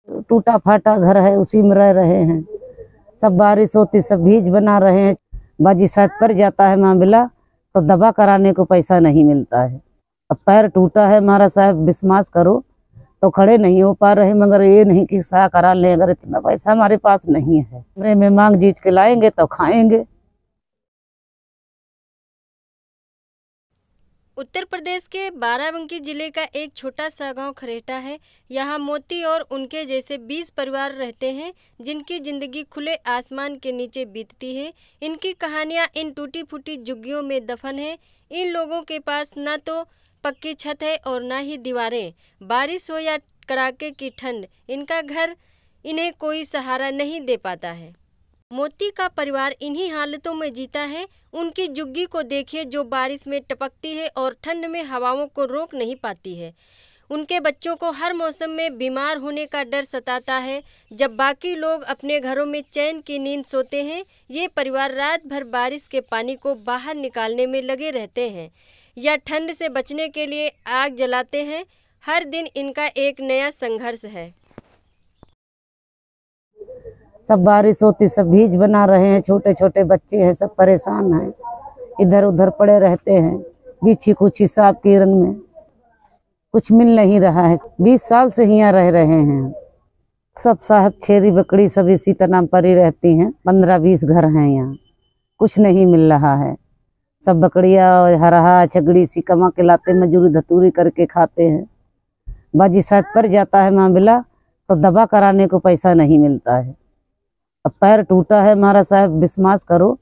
टूटा फाटा घर है, उसी में रह रहे हैं। सब बारिश होती सब भीज बना रहे हैं। बाजी शायद पड़ जाता है मामला तो दवा कराने को पैसा नहीं मिलता है। अब पैर टूटा है हमारा साहब, विश्वास करो तो खड़े नहीं हो पा रहे, मगर ये नहीं कि सहा करा लें, अगर इतना पैसा हमारे पास नहीं है। कमरे में मांग जीज के लाएंगे तो खाएंगे। उत्तर प्रदेश के बाराबंकी जिले का एक छोटा सा गांव खरेटा है। यहाँ मोती और उनके जैसे 20 परिवार रहते हैं, जिनकी जिंदगी खुले आसमान के नीचे बीतती है। इनकी कहानियाँ इन टूटी फूटी झुग्गियों में दफन है। इन लोगों के पास ना तो पक्की छत है और ना ही दीवारें। बारिश हो या कड़ाके की ठंड, इनका घर इन्हें कोई सहारा नहीं दे पाता है। मोती का परिवार इन्हीं हालतों में जीता है। उनकी झुग्गी को देखिए, जो बारिश में टपकती है और ठंड में हवाओं को रोक नहीं पाती है। उनके बच्चों को हर मौसम में बीमार होने का डर सताता है। जब बाकी लोग अपने घरों में चैन की नींद सोते हैं, ये परिवार रात भर बारिश के पानी को बाहर निकालने में लगे रहते हैं या ठंड से बचने के लिए आग जलाते हैं। हर दिन इनका एक नया संघर्ष है। सब बारिश होती सब भीज बना रहे हैं। छोटे छोटे बच्चे हैं, सब परेशान हैं, इधर उधर पड़े रहते हैं बिछी कुछी सांप किरण में। कुछ मिल नहीं रहा है। 20 साल से यहाँ रह रहे हैं। सब साहब छेरी बकरी सब इसी तरह परी रहती हैं। 15-20 घर हैं यहाँ। कुछ नहीं मिल रहा है। सब बकरियाँ हरहा छगड़ी सी कमा के लाते, मजदूरी धतूरी करके खाते हैं। बाजी शायद पड़ जाता है मामला तो दवा कराने को पैसा नहीं मिलता है। अब पैर टूटा है हमारा साहब, विश्वास करो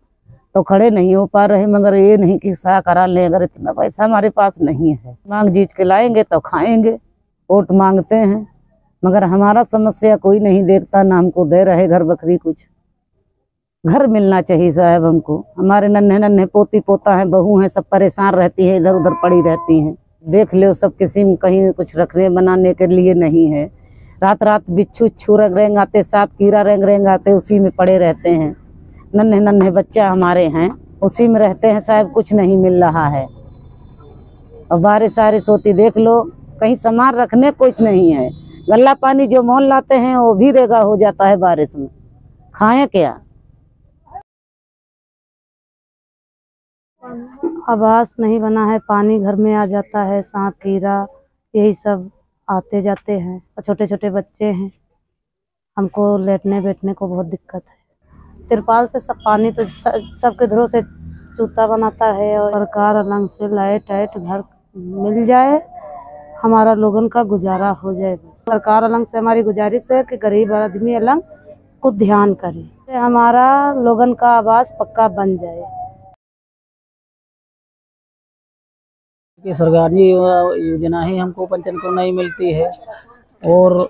तो खड़े नहीं हो पा रहे, मगर ये नहीं कि सहा करा लें, अगर इतना पैसा हमारे पास नहीं है। मांग जीज के लाएंगे तो खाएंगे। वोट मांगते हैं मगर हमारा समस्या कोई नहीं देखता, ना हमको दे रहे घर बकरी कुछ। घर मिलना चाहिए साहब हमको। हमारे नन्हे नन्हे पोती पोता है, बहू है, सब परेशान रहती है, इधर उधर पड़ी रहती हैं। देख लो सब किसी में कहीं कुछ रखने बनाने के लिए नहीं है। रात रात बिच्छू छू रेंग आते, सांप कीड़ा रेंग आते, उसी में पड़े रहते हैं। नन्हे नन्हे बच्चा हमारे हैं, उसी में रहते हैं साहब। कुछ नहीं मिल रहा है। और बारिश वारिश होती देख लो, कहीं सामान रखने कुछ नहीं है। गल्ला पानी जो मोल लाते हैं वो भी रेगा हो जाता है बारिश में। खाएं क्या? आवास नहीं बना है, पानी घर में आ जाता है, सांप कीड़ा यही सब आते जाते हैं। और छोटे छोटे बच्चे हैं, हमको लेटने बैठने को बहुत दिक्कत है। तिरपाल से सब पानी तो सबके घरों से जूता बनाता है। और सरकार अलग से लाइट घर मिल जाए, हमारा लोगन का गुजारा हो जाए। सरकार अलग से हमारी गुजारिश है कि गरीब आदमी अलग को ध्यान करे, हमारा लोगन का आवास पक्का बन जाए। कि सरकारी योजना ही हमको पंचन को नहीं मिलती है और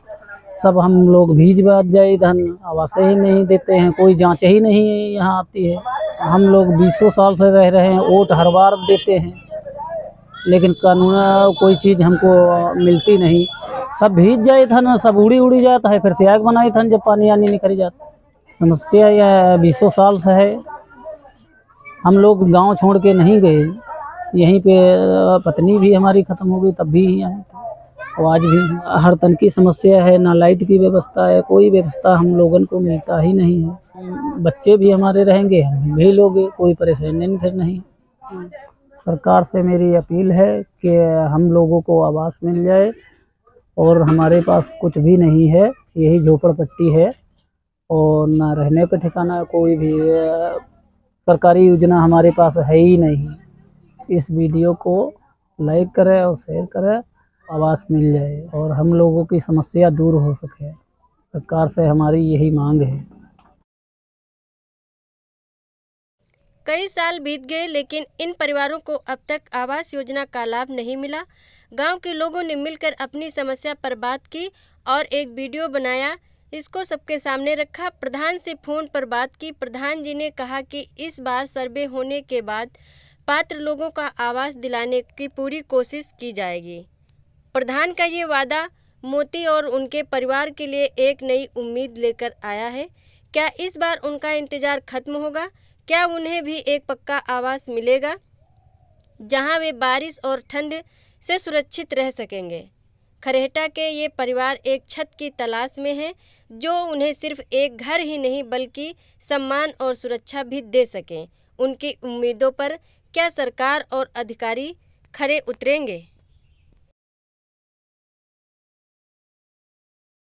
सब हम लोग भीज बात जाए, धन आवास ही नहीं देते हैं, कोई जांच ही नहीं यहाँ आती है। हम लोग 20 साल से रह रहे हैं, वोट हर बार देते हैं, लेकिन कानून कोई चीज़ हमको मिलती नहीं। सब भीज जाए धन, सब उड़ी जाता है, फिर से आग बनाई धन जब पानी आनी निकल जाता। समस्या यह 20 साल से है। हम लोग गाँव छोड़ के नहीं गए, यहीं पे पत्नी भी हमारी ख़त्म हो गई तब भी यहाँ तो आज भी हर तन की समस्या है। ना लाइट की व्यवस्था है, कोई व्यवस्था हम लोगन को मिलता ही नहीं है। बच्चे भी हमारे रहेंगे, हम भी लोगे, कोई परेशानी फिर नहीं। सरकार से मेरी अपील है कि हम लोगों को आवास मिल जाए और हमारे पास कुछ भी नहीं है, यही झोपड़पट्टी है और ना रहने का ठिकाना। कोई भी सरकारी योजना हमारे पास है ही नहीं। इस वीडियो को लाइक करें और शेयर करें, आवास मिल जाए और हम लोगों की समस्या दूर हो सके। सरकार से हमारी यही मांग है। कई साल बीत गए, लेकिन इन परिवारों को अब तक आवास योजना का लाभ नहीं मिला। गांव के लोगों ने मिलकर अपनी समस्या पर बात की और एक वीडियो बनाया, इसको सबके सामने रखा। प्रधान से फ़ोन पर बात की। प्रधान जी ने कहा कि इस बार सर्वे होने के बाद पात्र लोगों का आवास दिलाने की पूरी कोशिश की जाएगी। प्रधान का ये वादा मोती और उनके परिवार के लिए एक नई उम्मीद लेकर आया है। क्या इस बार उनका इंतज़ार खत्म होगा? क्या उन्हें भी एक पक्का आवास मिलेगा जहां वे बारिश और ठंड से सुरक्षित रह सकेंगे? खरेटा के ये परिवार एक छत की तलाश में है, जो उन्हें सिर्फ एक घर ही नहीं बल्कि सम्मान और सुरक्षा भी दे सकें। उनकी उम्मीदों पर क्या सरकार और अधिकारी खरे उतरेंगे?